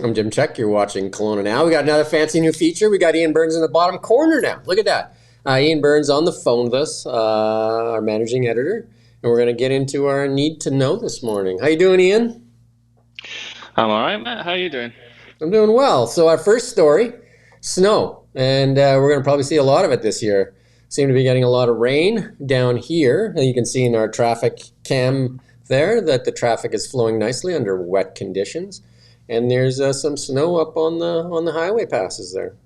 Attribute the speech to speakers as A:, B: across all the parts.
A: I'm Jim Czek. You're watching Kelowna Now. We got another fancy new feature. We got Ian Burns in the bottom corner now. Look at that. Ian Burns on the phone with us, our managing editor, and we're going to get into our need to know this morning. How you doing, Ian?
B: I'm all right, Matt. How are you doing?
A: I'm doing well. So our first story, snow, and we're going to probably see a lot of it this year. Seem to be getting a lot of rain down here. And you can see in our traffic cam there that the traffic is flowing nicely under wet conditions. And there's some snow up on the highway passes there.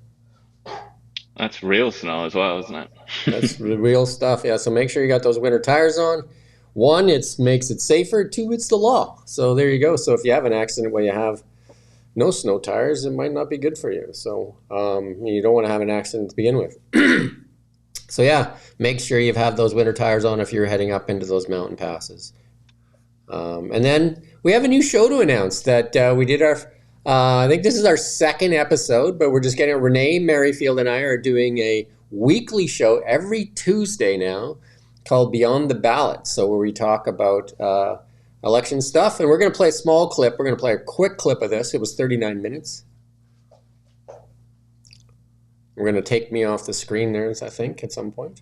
B: That's real snow as well, isn't it?
A: That's the real stuff. Yeah. So make sure you got those winter tires on. One, it makes it safer. Two, it's the law. So there you go. So if you have an accident where you have no snow tires, it might not be good for you. So you don't want to have an accident to begin with. So yeah, make sure you have those winter tires on if you're heading up into those mountain passes. And then we have a new show to announce that we did our, I think this is our second episode, but we're just getting, Renee Merrifield and I are doing a weekly show every Tuesday now called Beyond the Ballot. So where we talk about election stuff, and we're going to play a small clip. We're going to play a quick clip of this. It was 39 minutes. We're going to take me off the screen there, I think, at some point.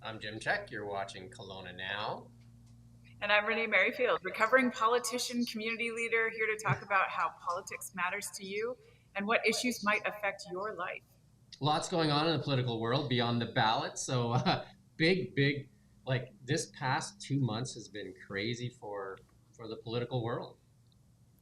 A: I'm Jim Czek. You're watching Kelowna Now.
C: And I'm Renee Merrifield, recovering politician, community leader, here to talk about how politics matters to you and what issues might affect your life.
A: Lots going on in the political world beyond the ballot. So big, like this past 2 months has been crazy for the political world.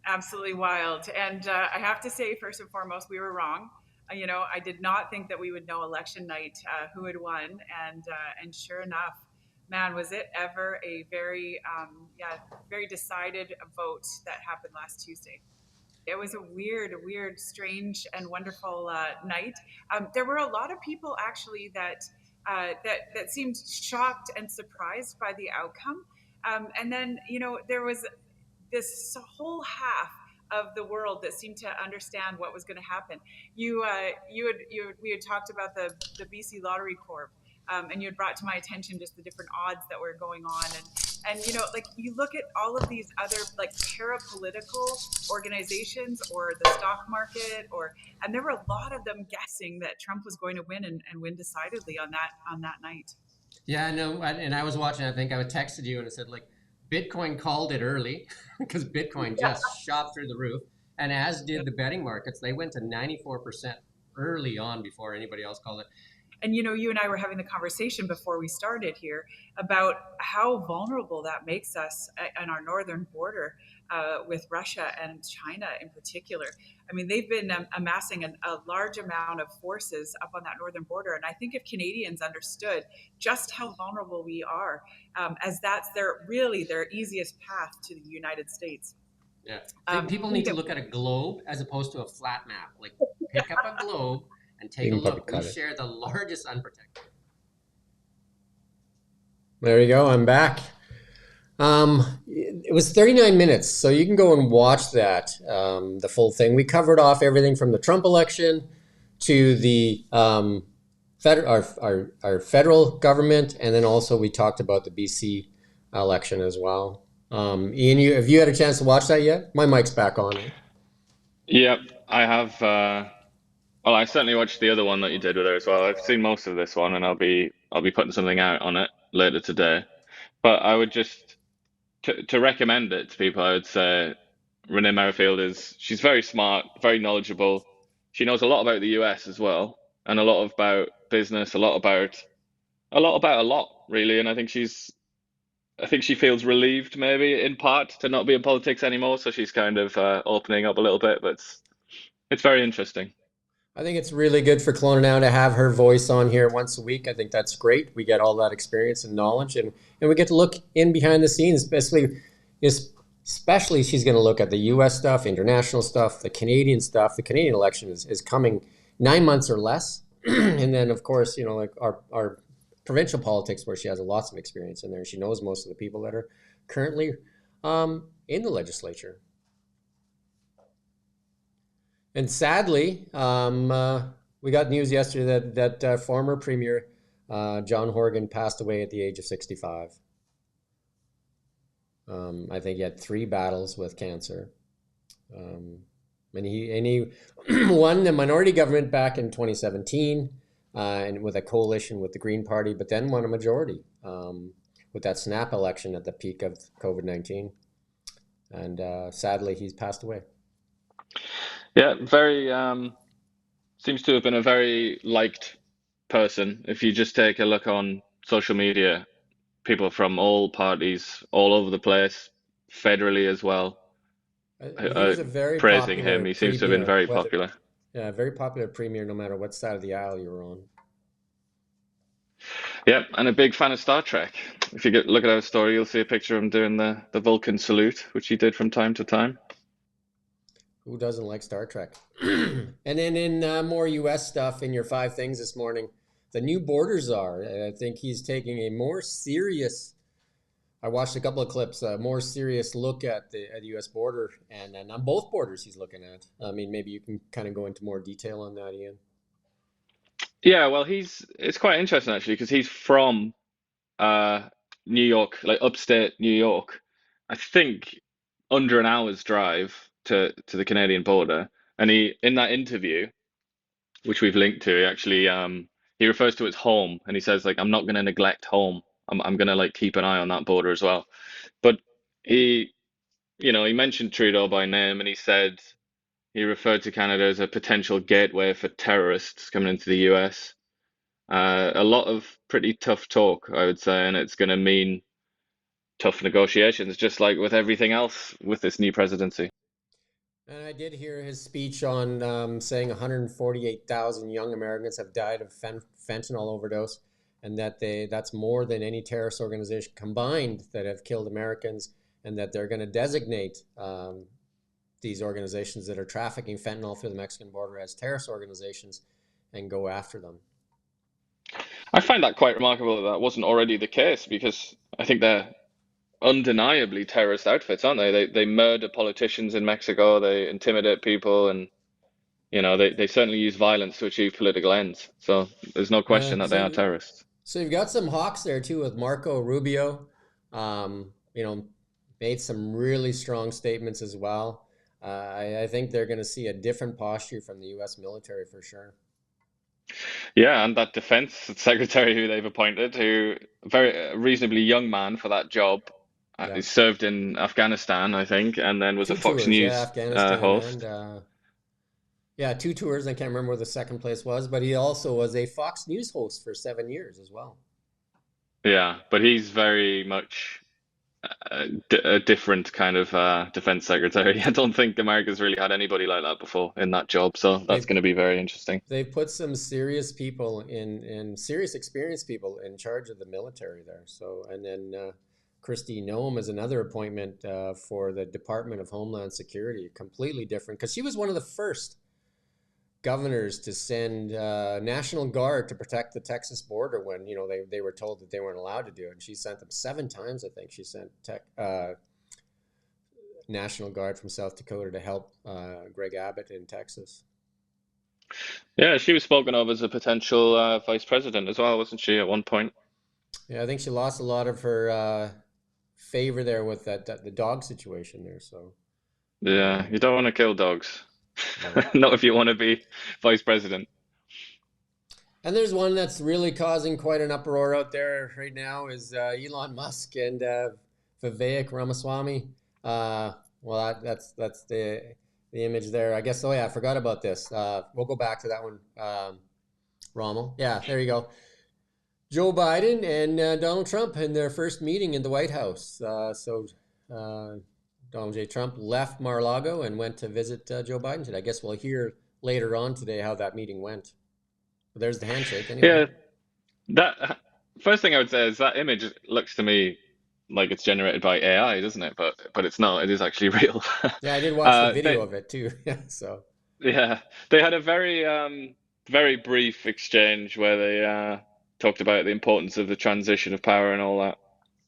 C: Absolutely wild. And I have to say, first and foremost, we were wrong. I did not think that we would know election night who had won. And sure enough, man, was it ever a very decided vote that happened last Tuesday. It was a weird, strange, and wonderful night. There were a lot of people actually that seemed shocked and surprised by the outcome. And then, there was this whole half of the world that seemed to understand what was going to happen. We had talked about the BC Lottery Corp, and you had brought to my attention just the different odds that were going on, and you look at all of these other like parapolitical organizations or the stock market, and there were a lot of them guessing that Trump was going to win and win decidedly on that night.
A: Yeah, no, and I was watching. I think I texted you and I said like, Bitcoin called it early because Bitcoin just shot through the roof, and as did the betting markets. They went to 94% early on before anybody else called it.
C: And you and I were having the conversation before we started here about how vulnerable that makes us on our northern border with Russia and China in particular. I mean, they've been amassing a large amount of forces up on that northern border. And I think if Canadians understood just how vulnerable we are, as that's their easiest path to the United States.
A: Yeah. People need to look at a globe as opposed to a flat map. Like pick up a globe and take a look. We share the largest unprotected. There you go. I'm back. It was 39 minutes, so you can go and watch that, the full thing. We covered off everything from the Trump election to the our federal government, and then also we talked about the BC election as well. Ian, have you had a chance to watch that yet? My mic's back on.
B: Yep, I have. Well, I certainly watched the other one that you did with her as well. I've seen most of this one, and I'll be putting something out on it later today. But I would just to recommend it to people, I would say Renee Merrifield she's very smart, very knowledgeable. She knows a lot about the US as well, and a lot about business, a lot about a lot really. And I think she feels relieved maybe in part to not be in politics anymore. So she's kind of opening up a little bit, but it's very interesting.
A: I think it's really good for Kelowna Now to have her voice on here once a week. I think that's great. We get all that experience and knowledge, and we get to look in behind the scenes, especially she's going to look at the U.S. stuff, international stuff, the Canadian stuff. The Canadian election is coming 9 months or less. And then, of course, like our provincial politics, where she has lots of experience in there. She knows most of the people that are currently in the legislature. And sadly, we got news yesterday that former Premier John Horgan passed away at the age of 65. I think he had 3 battles with cancer. And he won the minority government back in 2017, and with a coalition with the Green Party, but then won a majority with that snap election at the peak of COVID-19. And sadly, he's passed away.
B: Yeah, very seems to have been a very liked person. If you just take a look on social media, people from all parties, all over the place, federally as well,
A: He
B: uh,
A: was a very
B: praising
A: popular
B: him. He seems to have been
A: premier,
B: very
A: whether
B: popular.
A: yeah, very popular premier, no matter what side of the aisle you were on.
B: Yep, and a big fan of Star Trek. If you look at our story, you'll see a picture of him doing the Vulcan salute, which he did from time to time.
A: Who doesn't like Star Trek? And then in more U.S. stuff in your five things this morning, the new border czar. I think he's taking a more serious. I watched a couple of clips, a more serious look at the U.S. border, and on both borders he's looking at. I mean, maybe you can kind of go into more detail on that, Ian.
B: Yeah, well, it's quite interesting actually because he's from uh, New York, like upstate New York. I think under an hour's drive to the Canadian border. And he, in that interview, which we've linked to, he refers to it as home, and he says like, "I'm not going to neglect home. I'm going to like keep an eye on that border as well." But he, he mentioned Trudeau by name, and he said he referred to Canada as a potential gateway for terrorists coming into the US. A lot of pretty tough talk, I would say, and it's going to mean tough negotiations, just like with everything else with this new presidency.
A: And I did hear his speech on saying 148,000 young Americans have died of fentanyl overdose, and that's more than any terrorist organization combined that have killed Americans, and that they're going to designate these organizations that are trafficking fentanyl through the Mexican border as terrorist organizations and go after them.
B: I find that quite remarkable that that wasn't already the case because I think they're undeniably terrorist outfits, aren't they? They murder politicians in Mexico, they intimidate people, and they certainly use violence to achieve political ends. So there's no
A: Yeah,
B: question that they are
A: so
B: terrorists.
A: so you've got some hawks there too with Marco Rubio. Um, you know, made some really strong statements as well. I think they're going to see a different posture from the U.S. military for sure.
B: Yeah, and that defense secretary who they've appointed, who very reasonably young man for that job,
A: Yeah,
B: he served in Afghanistan, I think, and then was a
A: two
B: Fox
A: tours. Yeah,
B: News
A: Afghanistan and
B: host.
A: yeah, two tours. I can't remember where the second place was, but he also was a Fox News host for 7 years as well.
B: Yeah, but he's very much a different kind of defense secretary. I don't think America's really had anybody like that before in that job, so that's
A: They
B: going to be very interesting.
A: they put some serious people serious experienced people in charge of the military there. So and then Christy Nome is another appointment for the Department of Homeland Security, completely different because she was one of the first governors to send National Guard to protect the Texas border when they were told that they weren't allowed to do it. And she sent them 7 times. I think she sent National Guard from South Dakota to help Greg Abbott in Texas.
B: Yeah, she was spoken of as a potential vice president as well, wasn't she, at one point?
A: Yeah, I think she lost a lot of her favor there with the dog situation there. So
B: Yeah,
A: um,
B: you don't want to kill dogs.
A: no.
B: Not if you want to be vice president.
A: And there's one that's really causing quite an uproar out there right now is Elon Musk and Vivek Ramaswamy. Well, that's the image there. I guess. Oh yeah, I forgot about this. We'll go back to that one. Rommel. Yeah, there you go. Joe Biden and Donald Trump in their first meeting in the White House. Uh, Donald J. Trump left Mar-a-Lago and went to visit Joe Biden today. I guess we'll hear later on today how that meeting went. But there's the handshake anyway.
B: Yeah, that first thing I would say is that image looks to me like it's generated by AI, doesn't it? But it's not. It is actually real.
A: Yeah, I did watch the
B: They
A: video of it too. Yeah, so
B: Yeah, they had a very brief exchange where they talked about the importance of the transition of power and all that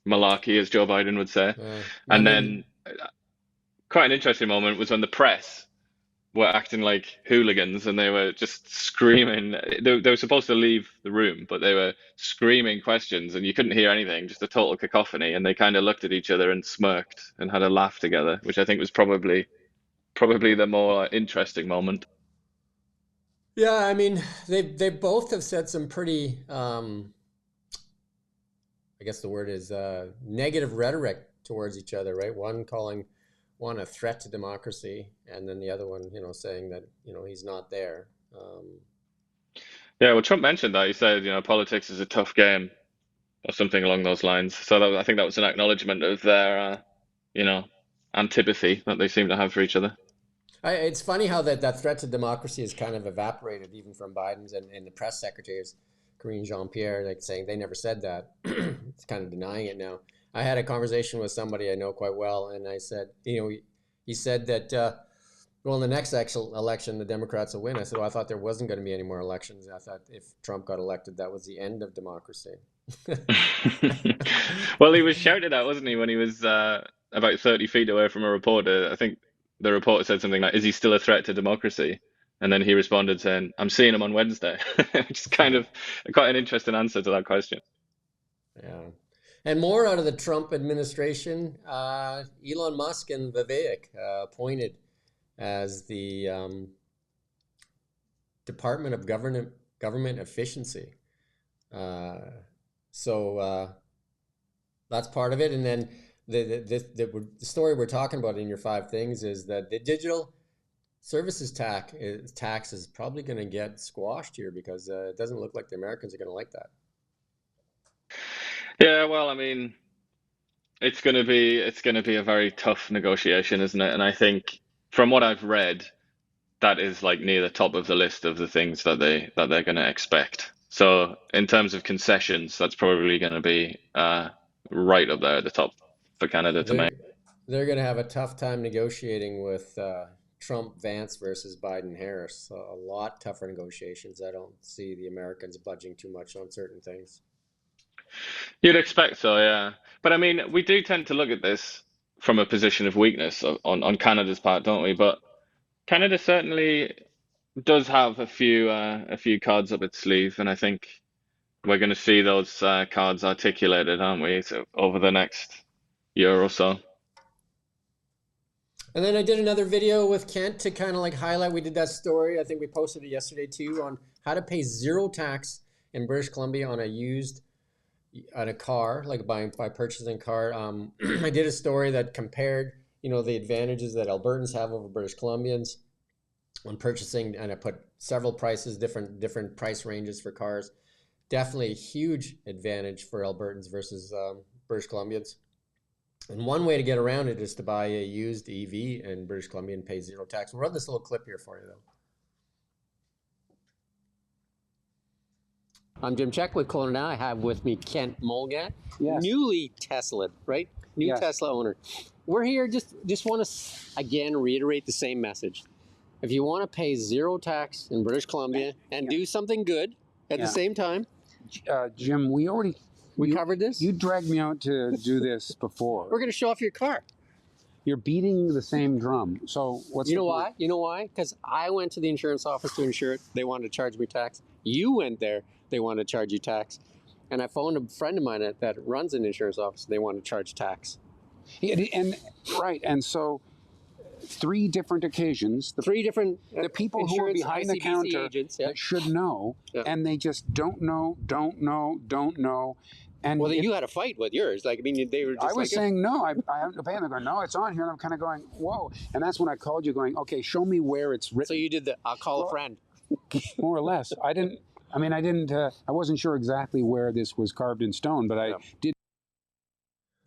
B: malarkey, as Joe Biden would say.
A: I
B: And
A: mean,
B: then quite an interesting moment was when the press were acting like hooligans and they were just screaming. They were supposed to leave the room, but they were screaming questions and you couldn't hear anything, just a total cacophony. And they kind of looked at each other and smirked and had a laugh together, which I think was probably probably the more interesting moment.
A: Yeah, I mean, they both have said some pretty, I guess the word is negative rhetoric towards each other, right? One calling one a threat to democracy, and then the other one, saying that he's not there.
B: Yeah, well, Trump mentioned that. He said, politics is a tough game, or something along those lines. So I think that was an acknowledgement of their, you know, antipathy that they seem to have for each other.
A: It's funny how that threat to democracy has kind of evaporated, even from Biden's and the press secretaries, Karine Jean-Pierre, like saying they never said that. It's kind of denying it now. I had a conversation with somebody I know quite well, and I said, he said that, well, in the next actual election, the Democrats will win. I said, well, I thought there wasn't going to be any more elections. I thought if Trump got elected, that was the end of democracy.
B: Well, he was shouted at, wasn't he, when he was about 30 feet away from a reporter? I think the reporter said something like, "Is he still a threat to democracy?" And then he responded saying, "I'm seeing him on Wednesday," which is kind of quite an interesting answer to that question.
A: Yeah. And more out of the Trump administration, Elon Musk and Vivek appointed as the Department of Government Efficiency. So that's part of it. And then the story we're talking about in your five things is that the digital services tax is probably going to get squashed here because it doesn't look like the Americans are going to like that.
B: Yeah, well, I mean, it's going to be a very tough negotiation, isn't it? And I think from what I've read, that is like near the top of the list of the things that they're going to expect. So in terms of concessions, that's probably going to be right up there at the top for Canada to
A: They're
B: make.
A: they're going to have a tough time negotiating with Trump Vance versus Biden Harris. So a lot tougher negotiations. I don't see the Americans budging too much on certain things.
B: You'd expect so, yeah. But I mean, we do tend to look at this from a position of weakness on Canada's part, don't we? But Canada certainly does have a few cards up its sleeve, and I think we're going to see those cards articulated, aren't we, so over the next year or so.
A: And then I did another video with Kent to kind of like highlight. We did that story. I think we posted it yesterday too on how to pay zero tax in British Columbia on a car, like by purchasing a car. I did a story that compared, the advantages that Albertans have over British Columbians on purchasing, and I put several prices, different price ranges for cars. Definitely a huge advantage for Albertans versus British Columbians. And one way to get around it is to buy a used EV in British Columbia and pay zero tax. We'll run this little clip here for you, though. I'm Jim Czek with Kohler Now. I have with me Kent Mulgat,
D: Yes.
A: newly Tesla, right? New
D: Yes.
A: Tesla owner. We're here just want to again reiterate the same message. If you want to pay zero tax in British Columbia and do something good at the same time,
D: Jim, we
A: covered this.
D: You dragged me out to do this before.
A: We're going to show off your car.
D: You're beating the same drum. So what's
A: You know
D: the
A: why?
D: point?
A: You know why? Because I went to the insurance office to insure it. They wanted to charge me tax. You went there. They wanted to charge you tax. And I phoned a friend of mine that runs an insurance office. They want to charge tax.
D: And right, and so three different occasions.
A: Three different
D: The people who are behind the
A: ICBC
D: counter
A: agents,
D: that should know, and they just don't know. And
A: well, you had a fight with yours. Like, I mean, they were just
D: I was saying, no, I have to pay. And they're going, no, it's on here. And I'm kind of going, whoa. And that's when I called you going, okay, show me where it's written.
A: So you did I'll call a friend.
D: More or less. I wasn't sure exactly where this was carved in stone, but I did.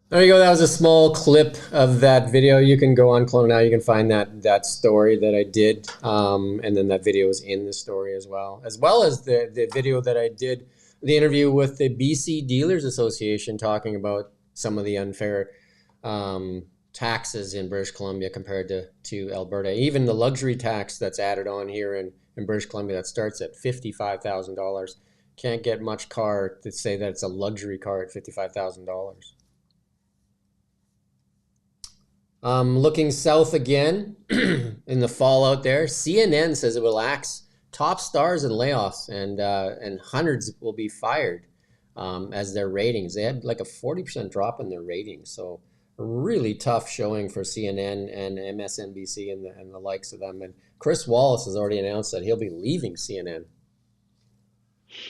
A: There you go. That was a small clip of that video. You can go on Clone Now. You can find that story that I did. And then that video is in the story as well as the video that I did, the interview with the BC Dealers Association talking about some of the unfair taxes in British Columbia compared to Alberta. Even the luxury tax that's added on here in British Columbia that starts at $55,000. Can't get much car to say that it's a luxury car at $55,000. Looking south again in the fallout there, CNN says it will axe top stars in layoffs and hundreds will be fired as their ratings. They had like a 40% drop in their ratings. So really tough showing for CNN and MSNBC and the likes of them. And Chris Wallace has already announced that he'll be leaving CNN.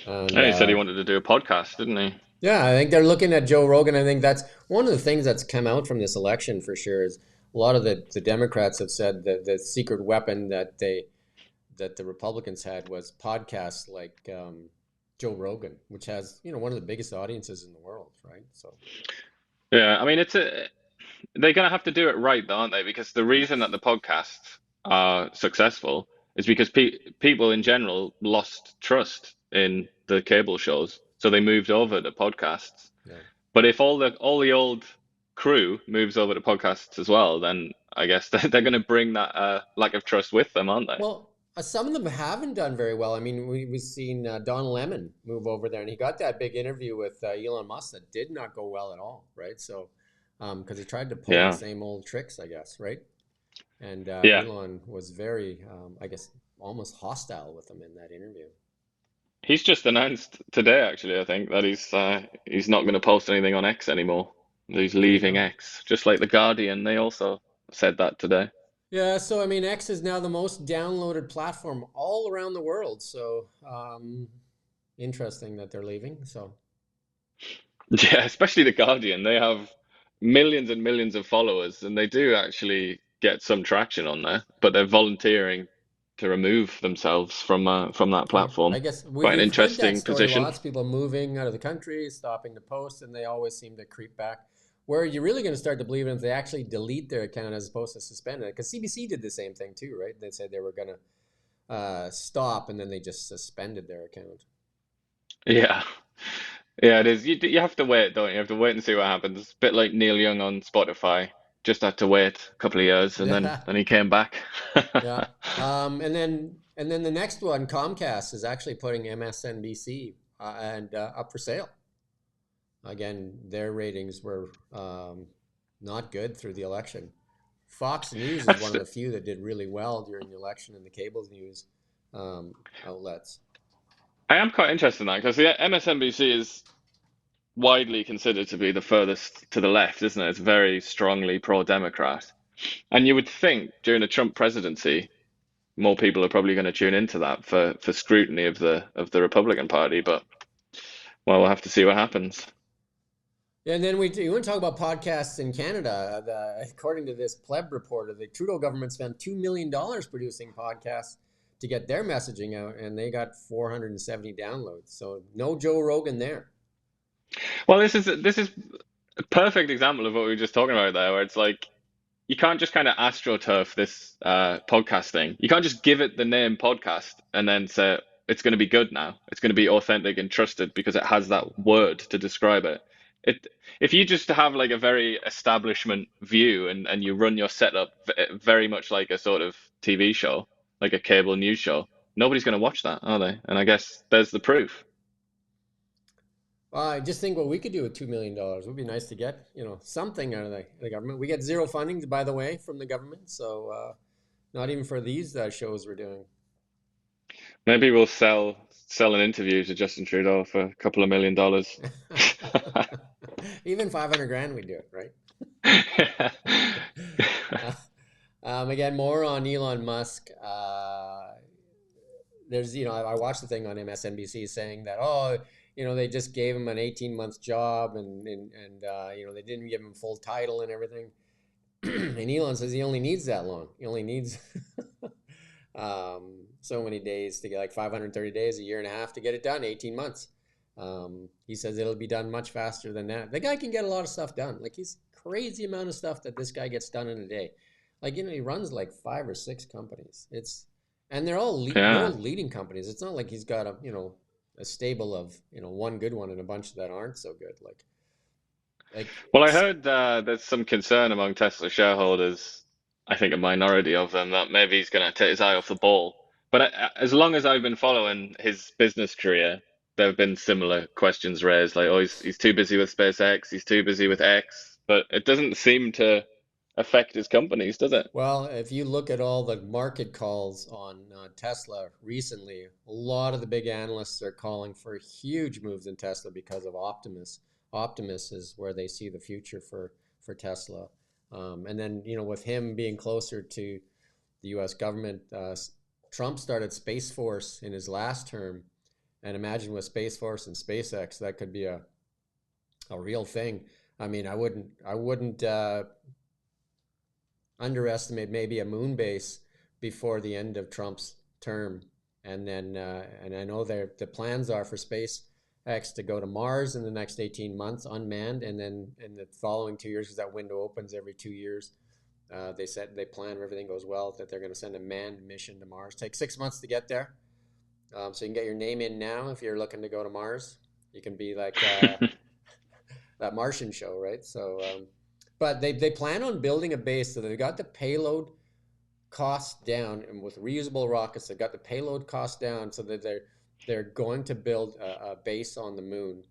A: And
B: And he said he wanted to do a podcast, didn't he?
A: yeah, I think they're looking at Joe Rogan. I think that's one of the things that's come out from this election for sure is a lot of the Democrats have said that the secret weapon that the Republicans had was podcasts like Joe Rogan, which has one of the biggest audiences in the world, right? So
B: Yeah, I mean, they're going to have to do it right, though, aren't they? Because the reason that the podcasts are successful is because people in general lost trust in the cable shows, so they moved over to podcasts.
A: yeah.
B: But if all the old crew moves over to podcasts as well, then I guess they're going to bring that lack of trust with them, aren't they?
A: Well, some of them haven't done very well. I mean, we've seen Don Lemon move over there, and he got that big interview with Elon Musk that did not go well at all, right? So, because he tried to pull the
B: Yeah,
A: same old tricks, I guess, right? And
B: yeah.
A: Elon was very, I guess, almost hostile with him in that interview.
B: He's just announced today, actually, I think, that he's not going to post anything on X anymore. He's
A: There you
B: leaving
A: go.
B: X, just like The Guardian. They also said that today.
A: Yeah, so I mean, X is now the most downloaded platform all around the world. So interesting that they're leaving. So
B: Yeah, especially The Guardian. They have millions and millions of followers, and they do actually get some traction on there, but they're volunteering to remove themselves from that
A: I
B: platform.
A: guess
B: Quite an
A: we've heard that
B: interesting
A: story
B: position.
A: lots. People moving out of the country, stopping to post, and they always seem to creep back. Where you're really going to start to believe it if they actually delete their account as opposed to suspend it. Because CBC did the same thing too, right? They said they were going to stop, and then they just suspended their account.
B: Yeah. Yeah, it is. You have to wait, don't you? You have to wait and see what happens. It's a bit like Neil Young on Spotify. Just had to wait a couple of years, and then
A: Yeah,
B: then he came back.
A: yeah. And then the next one, Comcast is actually putting MSNBC and up for sale. Again, their ratings were not good through the election. Fox News is one
B: That's
A: of the few that did really well during the election in the cable news outlets.
B: I am quite interested in that because the MSNBC is widely considered to be the furthest to the left, isn't it? It's very strongly pro-Democrat. And you would think during the Trump presidency, more people are probably going to tune into that for scrutiny of the Republican Party. But well, we'll have to see what happens.
A: And then we want to talk about podcasts in Canada. According to this Pleb reporter, the Trudeau government spent $2 million producing podcasts to get their messaging out, and they got 470 downloads. So no Joe Rogan there.
B: Well, this is a perfect example of what we were just talking about there, where it's like you can't just kind of astroturf this podcast thing. You can't just give it the name podcast and then say it's going to be good now. It's going to be authentic and trusted because it has that word to describe it. If you just have like a very establishment view and you run your setup very much like a sort of TV show, like a cable news show, nobody's going to watch that, are they? And I guess there's the proof.
A: I just think what we could do with $2 million would be nice to get, something out of the government. We get zero funding, by the way, from the government. So not even for these shows we're doing.
B: Maybe we'll sell an interview to Justin Trudeau for a couple of $1 million.
A: Even 500 grand, we'd do it, right? Again, more on Elon Musk. There's, I watched the thing on MSNBC saying that, they just gave him an 18-month job and they didn't give him full title and everything. And Elon says he only needs that long. He only needs so many days to get like 530 days, a year and a half to get it done, 18 months. He says it'll be done much faster than that. The guy can get a lot of stuff done. Like he's crazy amount of stuff that this guy gets done in a day. Like, he runs like 5 or 6 companies. And they're all
B: Yeah.
A: leading companies. It's not like he's got a stable of, one good one and a bunch that aren't so good. Like,
B: Well, I heard there's some concern among Tesla shareholders, I think a minority of them, that maybe he's going to take his eye off the ball. But as long as I've been following his business career, there have been similar questions raised, like, oh, he's too busy with SpaceX, he's too busy with X, but it doesn't seem to affect his companies, does it?
A: well, if you look at all the market calls on Tesla recently, a lot of the big analysts are calling for huge moves in Tesla because of Optimus. Optimus is where they see the future for Tesla. And then, with him being closer to the U.S. government, Trump started Space Force in his last term. And imagine with Space Force and SpaceX, that could be a real thing. I mean, I wouldn't underestimate maybe a moon base before the end of Trump's term. And then, and I know the plans are for SpaceX to go to Mars in the next 18 months, unmanned, and then in the following 2 years, because that window opens every 2 years, they plan, if everything goes well, that they're going to send a manned mission to Mars. Take 6 months to get there. So you can get your name in now if you're looking to go to Mars. You can be like that Martian show, right? So, but they plan on building a base, so they've got the payload cost down, and with reusable rockets, they've got the payload cost down, so that they're going to build a base on the moon.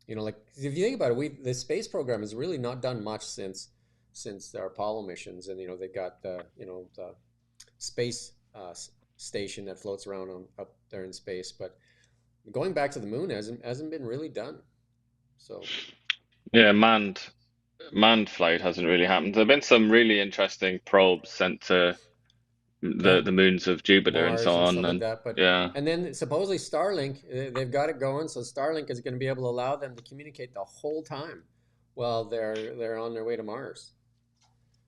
A: Like if you think about it, the space program has really not done much since our Apollo missions, and they've got the space station that floats around up there in space, but going back to the moon hasn't been really done. So
B: Yeah, manned flight hasn't really happened. There've been some really interesting probes sent to the moons of Jupiter and so
A: Mars and
B: on,
A: stuff like
B: and
A: that. But
B: yeah,
A: and then supposedly Starlink, they've got it going. So Starlink is going to be able to allow them to communicate the whole time while they're on their way to Mars.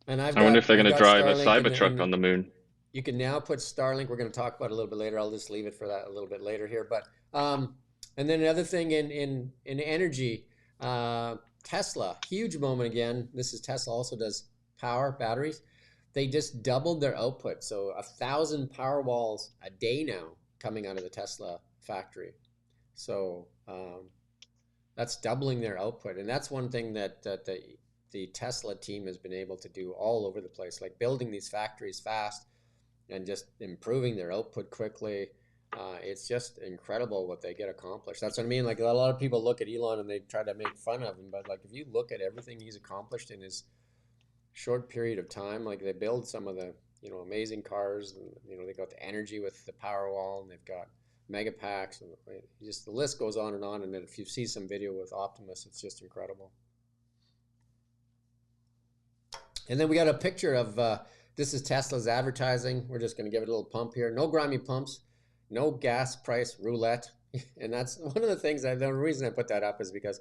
A: And
B: I wonder if they're
A: I've
B: going to
A: got
B: drive a
A: Starlink,
B: Cybertruck on the moon.
A: you can now put Starlink. We're going to talk about it a little bit later. I'll just leave it for that a little bit later here. But and then another thing in energy, Tesla, huge moment again. This is Tesla also does power batteries. They just doubled their output, so 1,000 power walls a day now coming out of the Tesla factory. So that's doubling their output, and that's one thing that the Tesla team has been able to do all over the place, like building these factories fast and just improving their output quickly. It's just incredible what they get accomplished. That's what I mean. Like a lot of people look at Elon and they try to make fun of him, but like if you look at everything he's accomplished in his short period of time, like they build some of the amazing cars, and they got the energy with the Powerwall, and they've got Megapacks, and just the list goes on. And then if you see some video with Optimus, it's just incredible. And then we got a picture of this is Tesla's advertising. We're just going to give it a little pump here. No grimy pumps, no gas price roulette. And that's one of the things the reason I put that up is because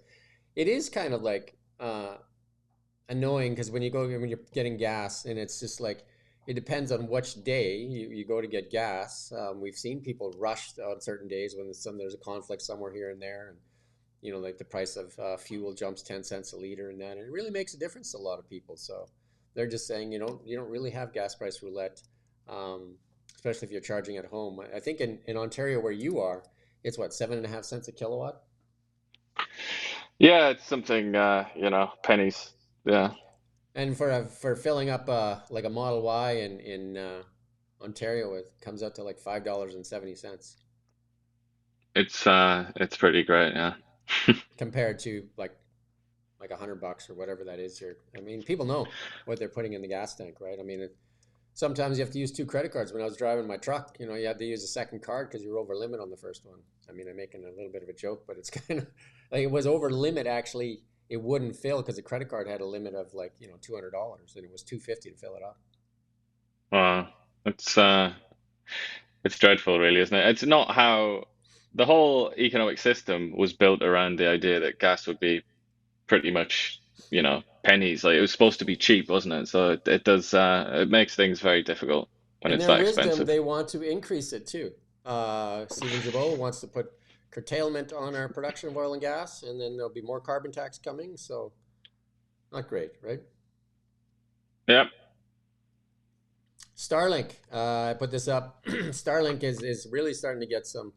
A: it is kind of like annoying, because when you're getting gas, and it's just like it depends on which day you go to get gas. We've seen people rush on certain days when there's a conflict somewhere here and there, and like the price of fuel jumps 10 cents a liter, and it really makes a difference to a lot of people. So they're just saying you don't really have gas price roulette, especially if you're charging at home. I think in Ontario where you are, it's what, 7.5 cents a kilowatt.
B: Yeah, it's something pennies. Yeah.
A: And for filling up like a Model Y in Ontario, it comes out to like $5.70
B: It's pretty great, yeah.
A: compared to like $100 or whatever that is here. I mean, people know what they're putting in the gas tank, right? I mean, sometimes you have to use 2 credit cards. When I was driving my truck, you had to use a second card because you were over limit on the first one. I mean, I'm making a little bit of a joke, but it's kind of like it was over limit. Actually, it wouldn't fill because the credit card had a limit of like $200, and it was $250 to fill it up.
B: Wow, it's dreadful, really, isn't it? It's not how the whole economic system was built around the idea that gas would be pretty much, pennies. Like it was supposed to be cheap, wasn't it? So it does it makes things very difficult when
A: In
B: it's
A: their
B: that
A: wisdom,
B: expensive.
A: they want to increase it too. Stephen Jabot wants to put curtailment on our production of oil and gas, and then there'll be more carbon tax coming. So, not great, right?
B: Yep.
A: Starlink, I put this up. Starlink is really starting to get some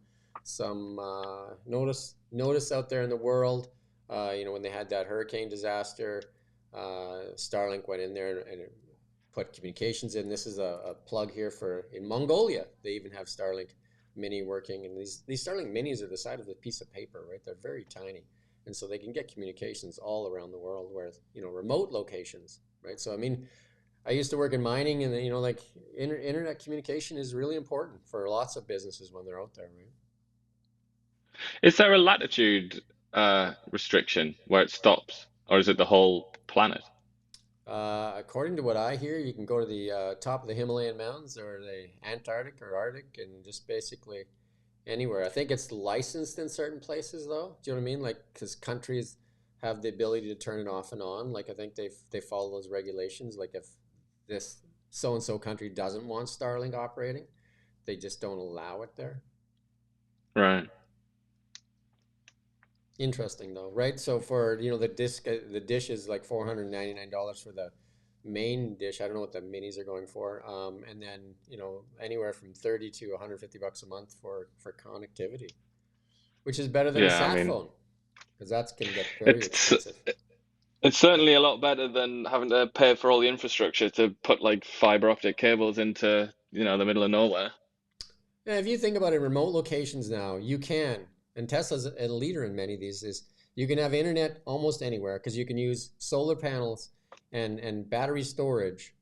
A: notice out there in the world. When they had that hurricane disaster, Starlink went in there and put communications in. This is a plug here in Mongolia. They even have Starlink Mini working, and these Starlink Minis are the size of a piece of paper, right? They're very tiny, and so they can get communications all around the world, where remote locations, right? So I mean, I used to work in mining, and like internet communication is really important for lots of businesses when they're out there, right?
B: Is there a latitude restriction where it stops? or is it the whole planet?
A: According to what I hear, you can go to the top of the Himalayan mountains or the Antarctic or Arctic and just basically anywhere. I think it's licensed in certain places, though. Do you know what I mean? Like, because countries have the ability to turn it off and on. Like, I think they follow those regulations. Like, if this so and so country doesn't want Starlink operating, they just don't allow it there.
B: Right.
A: Interesting though, right? So for the dish is like $499 for the main dish. I don't know what the minis are going for, and then anywhere from 30 to $150 a month for connectivity, which is better than a
B: Yeah, I
A: sat
B: mean,
A: phone because that can get very
B: it's
A: expensive.
B: it's certainly a lot better than having to pay for all the infrastructure to put like fiber optic cables into, the middle of nowhere.
A: Yeah, if you think about it, remote locations now, you can, and Tesla's a leader in many of these, is you can have internet almost anywhere because you can use solar panels and battery storage,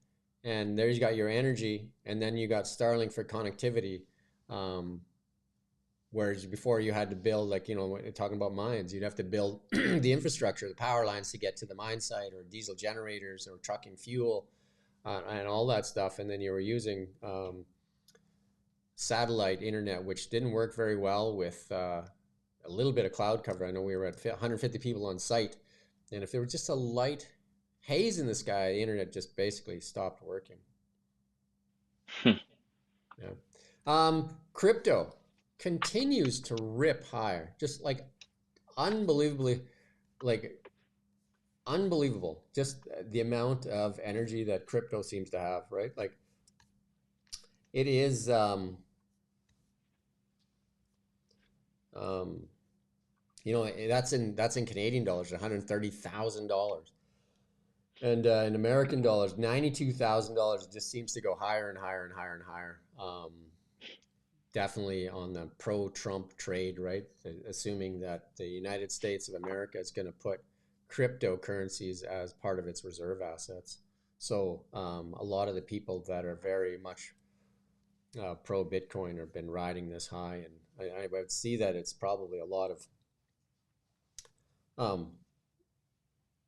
A: and there you got your energy, and then you got Starlink for connectivity. Um, Whereas before you had to build, like, when you're talking about mines, you'd have to build the infrastructure, the power lines to get to the mine site, or diesel generators, or trucking fuel, and all that stuff. And then you were using satellite internet, which didn't work very well with a little bit of cloud cover. I know we were at 150 people on site, and if there was just a light haze in the sky, the internet just basically stopped working. Yeah. Crypto continues to rip higher, just like unbelievably, like unbelievable. Just the amount of energy that crypto seems to have, right? Like it is. That's in Canadian dollars, $130,000, and in American dollars, $92,000. Just seems to go higher and higher and higher and higher. Definitely on the pro-Trump trade, right? Assuming that the United States of America is going to put cryptocurrencies as part of its reserve assets. So a lot of the people that are very much pro-Bitcoin have been riding this high, and I would see that it's probably a lot of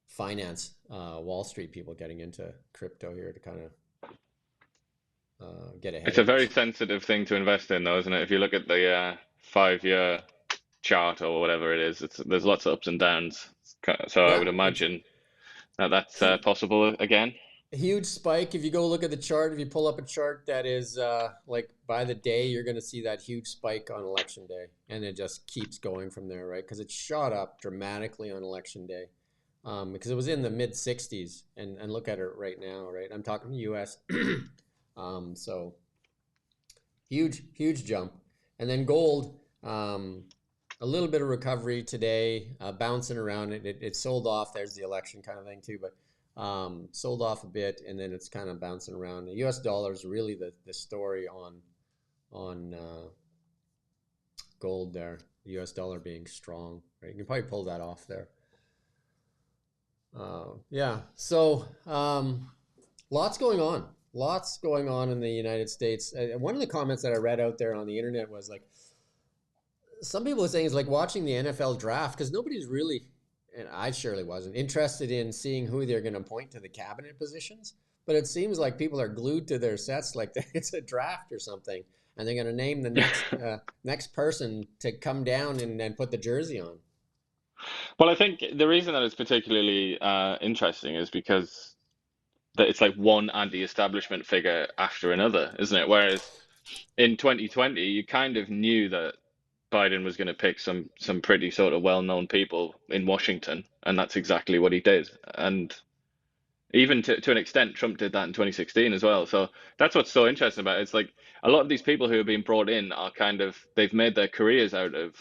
A: finance, Wall Street people getting into crypto here to kind of get ahead
B: It's
A: of
B: a very
A: this.
B: sensitive thing to invest in, though, isn't it? If you look at the 5-year chart or whatever it is, there's lots of ups and downs. So I
A: Yeah,
B: would
A: it's
B: imagine that that's
A: hu-
B: possible again.
A: a huge spike. If you go look at the chart, if you pull up a chart that is like by the day, you're going to see that huge spike on election day, and it just keeps going from there, right? Because it shot up dramatically on election day. Because it was in the mid 60s, and look at it right now, right? I'm talking U.S. So huge jump, and then gold, a little bit of recovery today, bouncing around. It sold off. There's the election kind of thing too, but sold off a bit, and then it's kind of bouncing around. The U.S. dollar is really the story on gold there. The U.S. dollar being strong, right? You can probably pull that off there. Yeah. So lots going on. Lots going on in the United States. One of the comments that I read out there on the internet was like, some people are saying it's like watching the NFL draft because nobody's really, and I surely wasn't, interested in seeing who they're going to appoint to the cabinet positions. But it seems like people are glued to their sets like it's a draft or something, and they're going to name the next person to come down and put the jersey on.
B: Well, I think the reason that it's particularly interesting is because that it's like one anti-establishment figure after another, isn't it? Whereas in 2020, you kind of knew that Biden was going to pick some pretty sort of well-known people in Washington, and that's exactly what he did. And even to an extent, Trump did that in 2016 as well. So that's what's so interesting about it. It's like a lot of these people who are being brought in are they've made their careers out of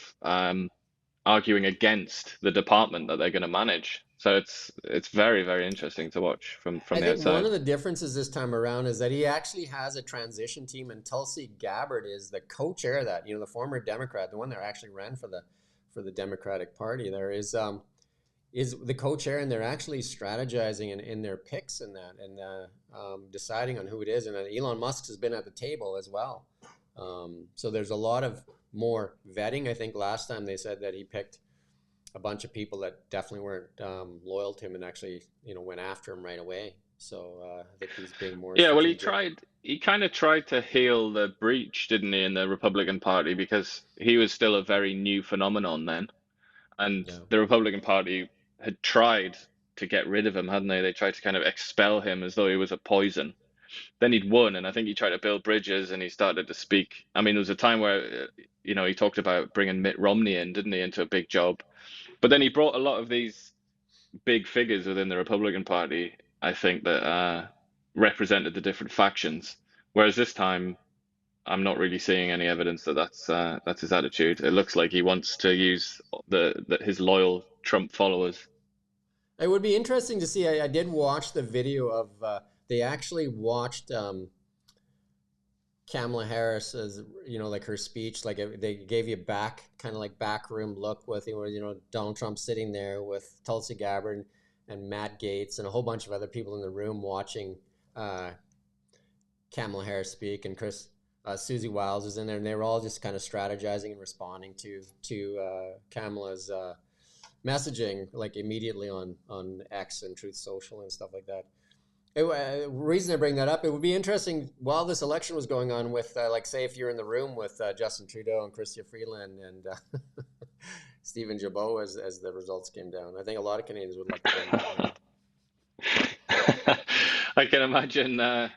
B: arguing against the department that they're going to manage. So it's very, very interesting to watch from
A: I
B: the
A: think one
B: outside.
A: of the differences this time around is that he actually has a transition team, and Tulsi Gabbard is the co-chair of that. The former Democrat, the one that actually ran for the Democratic Party. There is the co-chair, and they're actually strategizing in their picks in that, and deciding on who it is. And Elon Musk has been at the table as well. So there's a lot of more vetting. I think last time they said that he picked a bunch of people that definitely weren't loyal to him and actually, went after him right away. So I think he's being more
B: Yeah, well,
A: strategic.
B: he kind of tried to heal the breach, didn't he, in the Republican Party, because he was still a very new phenomenon then. And
A: Yeah.
B: the Republican Party had tried to get rid of him, hadn't they? They tried to kind of expel him as though he was a poison. Then he'd won, and I think he tried to build bridges and he started to speak. I mean, there was a time where, he talked about bringing Mitt Romney in, didn't he, into a big job. But then he brought a lot of these big figures within the Republican Party, I think, that represented the different factions. Whereas this time, I'm not really seeing any evidence that that's his attitude. It looks like he wants to use his loyal Trump followers.
A: It would be interesting to see. I did watch the video of they actually watched Kamala Harris as like her speech, like they gave you kind of like backroom look with Donald Trump sitting there with Tulsi Gabbard and Matt Gaetz and a whole bunch of other people in the room watching Kamala Harris speak, and Susie Wiles was in there, and they were all just kind of strategizing and responding to Kamala's messaging, like immediately on X and Truth Social and stuff like that. Reason I bring that up, it would be interesting while this election was going on with, like, say, if you're in the room with Justin Trudeau and Chrystia Freeland and Stephen Jabot as the results came down. I think a lot of Canadians would like to
B: know. I can imagine. I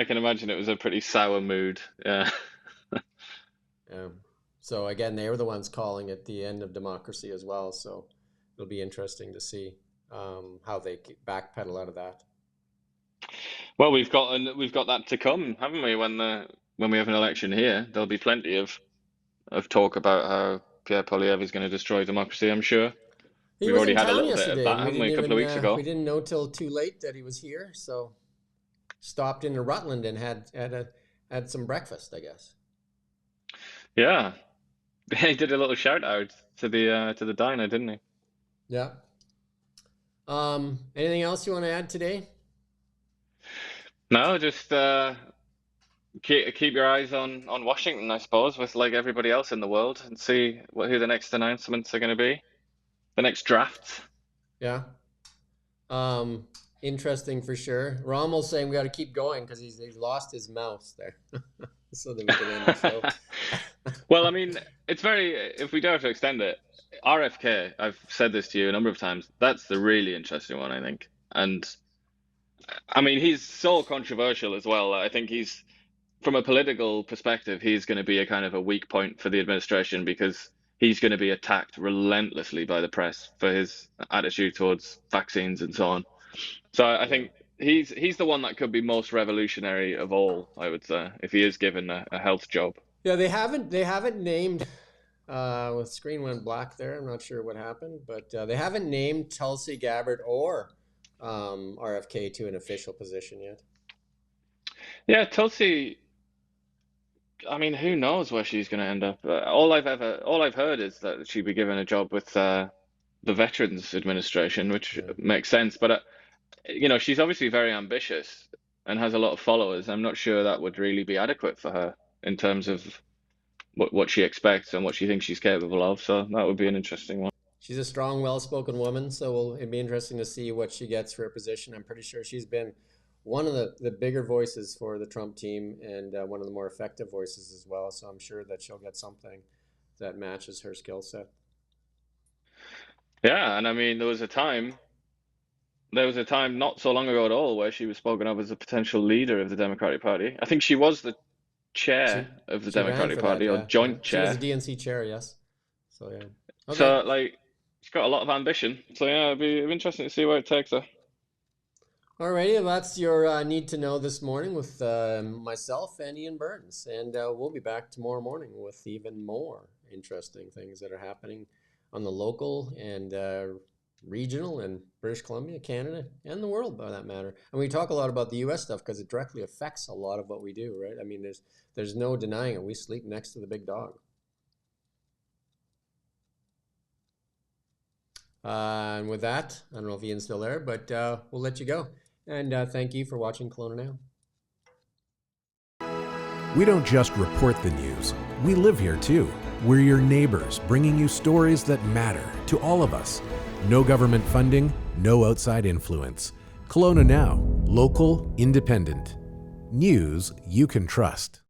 B: can imagine it was a pretty sour mood. Yeah.
A: So again, they were the ones calling it the end of democracy as well. So it'll be interesting to see how they backpedal out of that.
B: Well, we've got that to come, haven't we? When we have an election here, there'll be plenty of talk about how Pierre Poilievre is going to destroy democracy, I'm sure.
A: We've
B: already had a little
A: yesterday.
B: bit of that, haven't we, a couple of weeks ago?
A: We didn't know till too late that he was here, so stopped into Rutland and had some breakfast, I guess.
B: Yeah, he did a little shout out to the diner, didn't he?
A: Yeah. Anything else you want to add today?
B: No, just keep your eyes on Washington, I suppose, with like everybody else in the world, and see who the next announcements are going to be, the next drafts.
A: Yeah. Interesting for sure. Rommel's saying we got to keep going because he's lost his mouse there, so that we can end the show.
B: Well, I mean, if we do have to extend it, RFK, I've said this to you a number of times, that's the really interesting one, I think. And I mean, he's so controversial as well. I think from a political perspective, he's going to be a kind of a weak point for the administration because he's going to be attacked relentlessly by the press for his attitude towards vaccines and so on. So I think he's the one that could be most revolutionary of all, I would say, if he is given a health job. Yeah,
A: they haven't named. The screen went black there. I'm not sure what happened, but they haven't named Tulsi Gabbard or RFK to an official position yet.
B: Yeah, Tulsi. I mean, who knows where she's going to end up? All I've heard is that she'd be given a job with the Veterans Administration, which makes sense. But she's obviously very ambitious and has a lot of followers. I'm not sure that would really be adequate for her in terms of what she expects and what she thinks she's capable of. So that would be an interesting one.
A: She's a strong, well-spoken woman, so it'd be interesting to see what she gets for her position. I'm pretty sure she's been one of the bigger voices for the Trump team and one of the more effective voices as well. So I'm sure that she'll get something that matches her skill set.
B: Yeah, and I mean, there was a time not so long ago at all where she was spoken of as a potential leader of the Democratic Party. I think she was the chair of the Democratic Party, or joint chair.
A: She was a DNC chair, yes. So yeah. Okay.
B: So like, she's got a lot of ambition. So yeah, it'd be interesting to see where it takes her.
A: Alrighty, well, that's your need to know this morning with myself and Ian Burns, and we'll be back tomorrow morning with even more interesting things that are happening on the local and regional and British Columbia, Canada, and the world, by that matter. And we talk a lot about the U.S. stuff because it directly affects a lot of what we do, right? I mean, there's no denying it. We sleep next to the big dog. And with that, I don't know if Ian's still there, but we'll let you go. And thank you for watching Kelowna Now.
E: We don't just report the news. We live here too. We're your neighbors, bringing you stories that matter to all of us. No government funding, no outside influence. Kelowna Now, local, independent. News you can trust.